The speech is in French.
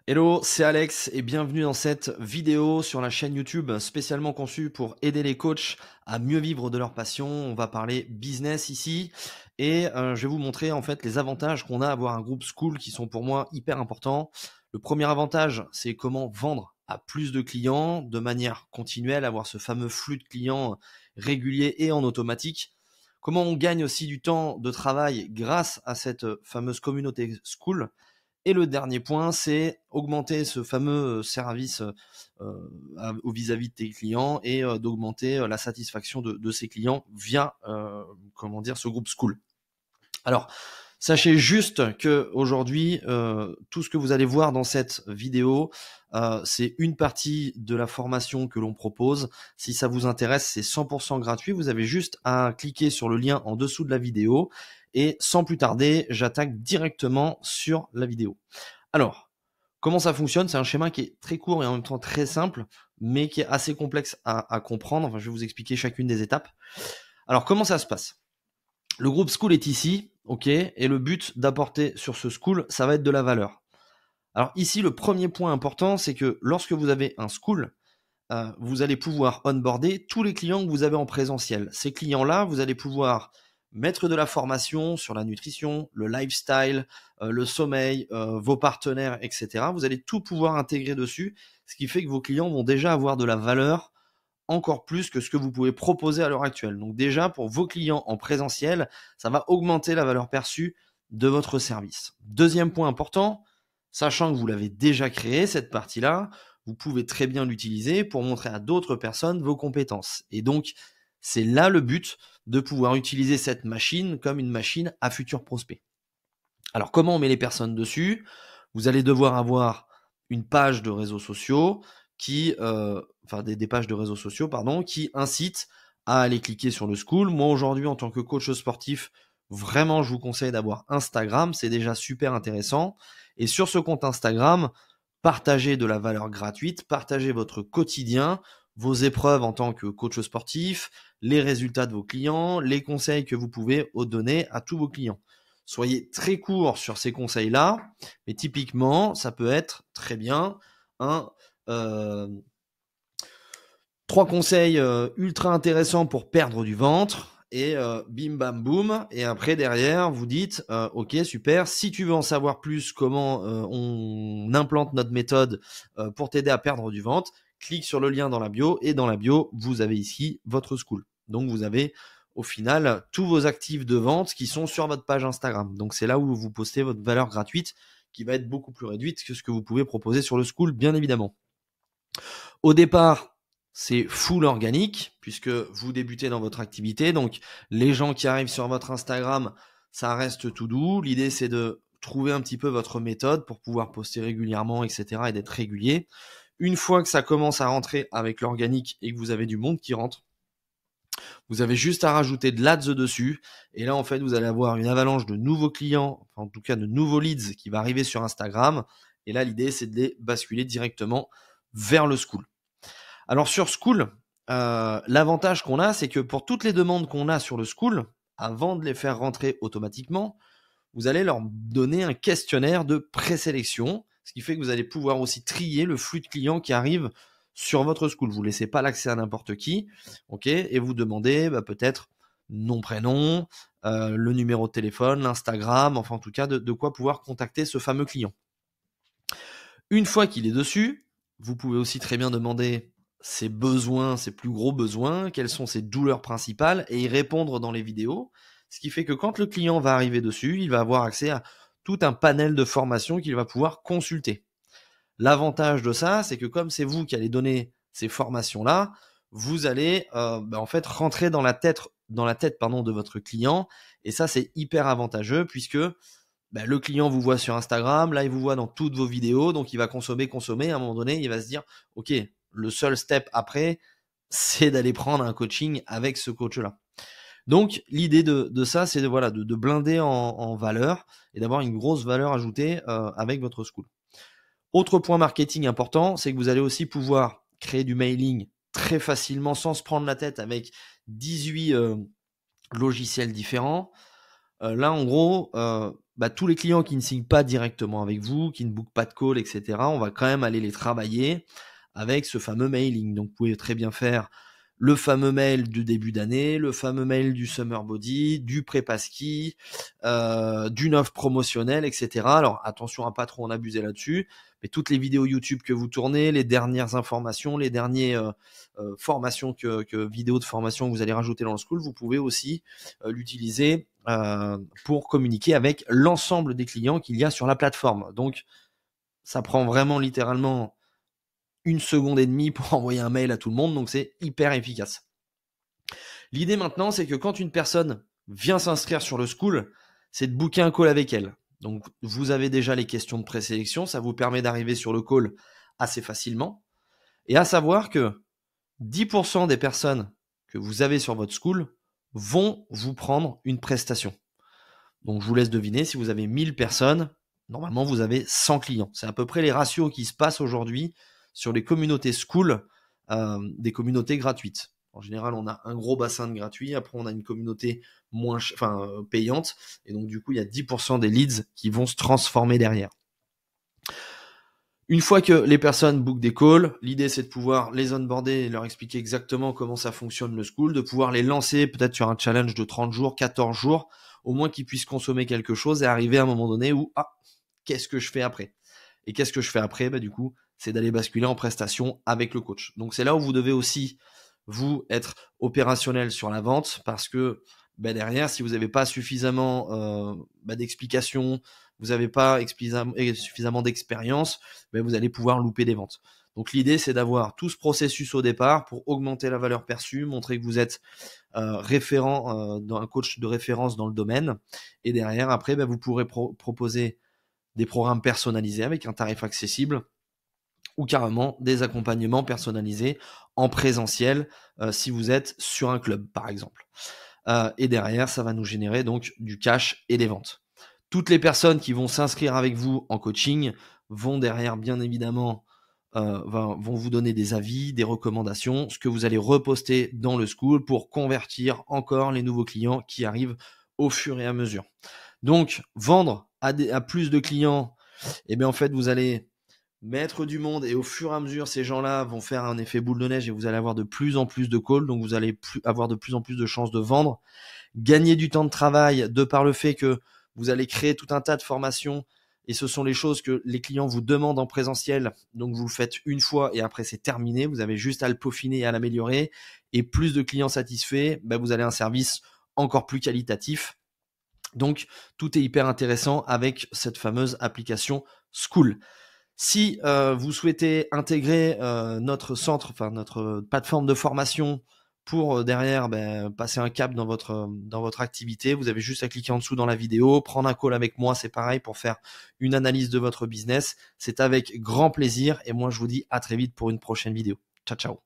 Hello, c'est Alex et bienvenue dans cette vidéo sur la chaîne YouTube spécialement conçue pour aider les coachs à mieux vivre de leur passion. On va parler business ici et je vais vous montrer en fait les avantages qu'on a à avoir un groupe school qui sont pour moi hyper importants. Le premier avantage, c'est comment vendre à plus de clients de manière continuelle, avoir ce fameux flux de clients régulier et en automatique. Comment on gagne aussi du temps de travail grâce à cette fameuse communauté school. Et le dernier point, c'est augmenter ce fameux service au vis-à-vis de tes clients et d'augmenter la satisfaction de ces clients via ce groupe school. Alors, sachez juste que aujourd'hui, tout ce que vous allez voir dans cette vidéo, c'est une partie de la formation que l'on propose. Si ça vous intéresse, c'est 100% gratuit. Vous avez juste à cliquer sur le lien en dessous de la vidéo. Et sans plus tarder, j'attaque directement sur la vidéo. Alors, comment ça fonctionne? C'est un schéma qui est très court et en même temps très simple, mais qui est assez complexe à comprendre. Enfin, je vais vous expliquer chacune des étapes. Alors, comment ça se passe? Le groupe School est ici, ok, et le but d'apporter sur ce School, ça va être de la valeur. Alors ici, le premier point important, c'est que lorsque vous avez un School, vous allez pouvoir onboarder tous les clients que vous avez en présentiel. Ces clients-là, vous allez pouvoir mettre de la formation sur la nutrition, le lifestyle, le sommeil, vos partenaires, etc. Vous allez tout pouvoir intégrer dessus, ce qui fait que vos clients vont déjà avoir de la valeur encore plus que ce que vous pouvez proposer à l'heure actuelle. Donc déjà, pour vos clients en présentiel, ça va augmenter la valeur perçue de votre service. Deuxième point important, sachant que vous l'avez déjà créé, cette partie-là, vous pouvez très bien l'utiliser pour montrer à d'autres personnes vos compétences. Et donc, c'est là le but de pouvoir utiliser cette machine comme une machine à futurs prospects. Alors, comment on met les personnes dessus? Vous allez devoir avoir une page de réseaux sociaux qui, des pages de réseaux sociaux, pardon, qui incitent à aller cliquer sur le school. Moi, aujourd'hui, en tant que coach sportif, vraiment, je vous conseille d'avoir Instagram. C'est déjà super intéressant. Et sur ce compte Instagram, partagez de la valeur gratuite, partagez votre quotidien, vos épreuves en tant que coach sportif, les résultats de vos clients, les conseils que vous pouvez donner à tous vos clients. Soyez très court sur ces conseils-là, mais typiquement, ça peut être très bien un 3 conseils ultra intéressants pour perdre du ventre et bim bam boum. Et après derrière, vous dites ok super. Si tu veux en savoir plus comment on implante notre méthode pour t'aider à perdre du ventre, clique sur le lien dans la bio et dans la bio, vous avez ici votre school. Donc vous avez au final tous vos actifs de vente qui sont sur votre page Instagram. Donc c'est là où vous postez votre valeur gratuite qui va être beaucoup plus réduite que ce que vous pouvez proposer sur le school, bien évidemment. Au départ, c'est full organique puisque vous débutez dans votre activité. Donc les gens qui arrivent sur votre Instagram, ça reste tout doux. L'idée, c'est de trouver un petit peu votre méthode pour pouvoir poster régulièrement, etc. et d'être régulier. Une fois que ça commence à rentrer avec l'organique et que vous avez du monde qui rentre, vous avez juste à rajouter de l'ADS dessus. Et là, en fait, vous allez avoir une avalanche de nouveaux clients, enfin, en tout cas de nouveaux leads qui va arriver sur Instagram. Et là, l'idée, c'est de les basculer directement vers le school. Alors sur School, l'avantage qu'on a, c'est que pour toutes les demandes qu'on a sur le School, avant de les faire rentrer automatiquement, vous allez leur donner un questionnaire de présélection, ce qui fait que vous allez pouvoir aussi trier le flux de clients qui arrivent sur votre School. Vous ne laissez pas l'accès à n'importe qui, ok, et vous demandez peut-être nom, prénom, le numéro de téléphone, l'Instagram, enfin en tout cas de quoi pouvoir contacter ce fameux client. Une fois qu'il est dessus, vous pouvez aussi très bien demander ses besoins, ses plus gros besoins, quelles sont ses douleurs principales et y répondre dans les vidéos. Ce qui fait que quand le client va arriver dessus, il va avoir accès à tout un panel de formations qu'il va pouvoir consulter. L'avantage de ça, c'est que comme c'est vous qui allez donner ces formations-là, vous allez en fait rentrer dans la tête de votre client et ça c'est hyper avantageux puisque le client vous voit sur Instagram, là il vous voit dans toutes vos vidéos, donc il va consommer, à un moment donné, il va se dire, ok, le seul step après, c'est d'aller prendre un coaching avec ce coach-là. Donc l'idée de ça, c'est de blinder en valeur et d'avoir une grosse valeur ajoutée avec votre school. Autre point marketing important, c'est que vous allez aussi pouvoir créer du mailing très facilement sans se prendre la tête avec 18 logiciels différents. Là, en gros, tous les clients qui ne signent pas directement avec vous, qui ne bookent pas de call, etc., on va quand même aller les travailler avec ce fameux mailing. Donc, vous pouvez très bien faire le fameux mail du début d'année, le fameux mail du summer body, du prépa ski, d'une offre promotionnelle, etc. Alors, attention à pas trop en abuser là-dessus, mais toutes les vidéos YouTube que vous tournez, les dernières informations, les dernières formations vidéos de formation que vous allez rajouter dans le school, vous pouvez aussi l'utiliser pour communiquer avec l'ensemble des clients qu'il y a sur la plateforme. Donc, ça prend vraiment littéralement 1 seconde et demie pour envoyer un mail à tout le monde, donc c'est hyper efficace. L'idée maintenant, c'est que quand une personne vient s'inscrire sur le school, c'est de booker un call avec elle. Donc, vous avez déjà les questions de présélection, ça vous permet d'arriver sur le call assez facilement. Et à savoir que 10% des personnes que vous avez sur votre school vont vous prendre une prestation. Donc, je vous laisse deviner, si vous avez 1000 personnes, normalement, vous avez 100 clients. C'est à peu près les ratios qui se passent aujourd'hui sur les communautés school, des communautés gratuites. En général, on a un gros bassin de gratuits. Après, on a une communauté payante. Et donc, du coup, il y a 10% des leads qui vont se transformer derrière. Une fois que les personnes bookent des calls, l'idée c'est de pouvoir les onboarder et leur expliquer exactement comment ça fonctionne le school, de pouvoir les lancer peut-être sur un challenge de 30 jours, 14 jours, au moins qu'ils puissent consommer quelque chose et arriver à un moment donné où, qu'est-ce que je fais après? Et qu'est-ce que je fais après? Du coup, c'est d'aller basculer en prestation avec le coach. Donc c'est là où vous devez aussi, vous, être opérationnel sur la vente parce que derrière, si vous n'avez pas suffisamment d'explications, vous n'avez pas suffisamment d'expérience, vous allez pouvoir louper des ventes. Donc l'idée, c'est d'avoir tout ce processus au départ pour augmenter la valeur perçue, montrer que vous êtes référent, un coach de référence dans le domaine. Et derrière, après, vous pourrez proposer des programmes personnalisés avec un tarif accessible ou carrément des accompagnements personnalisés en présentiel si vous êtes sur un club, par exemple. Et derrière, ça va nous générer donc du cash et des ventes. Toutes les personnes qui vont s'inscrire avec vous en coaching vont derrière, bien évidemment, vont vous donner des avis, des recommandations, ce que vous allez reposter dans le school pour convertir encore les nouveaux clients qui arrivent au fur et à mesure. Donc, vendre à plus de clients, en fait, vous allez mettre du monde et au fur et à mesure, ces gens-là vont faire un effet boule de neige et vous allez avoir de plus en plus de calls, donc vous allez avoir de plus en plus de chances de vendre, gagner du temps de travail de par le fait que vous allez créer tout un tas de formations et ce sont les choses que les clients vous demandent en présentiel, donc vous le faites une fois et après c'est terminé, vous avez juste à le peaufiner et à l'améliorer et plus de clients satisfaits, vous allez un service encore plus qualitatif. Donc tout est hyper intéressant avec cette fameuse application School. Si vous souhaitez intégrer notre centre, notre plateforme de formation pour derrière passer un cap dans votre activité, vous avez juste à cliquer en dessous dans la vidéo, prendre un call avec moi, c'est pareil pour faire une analyse de votre business. C'est avec grand plaisir et moi je vous dis à très vite pour une prochaine vidéo. Ciao, ciao.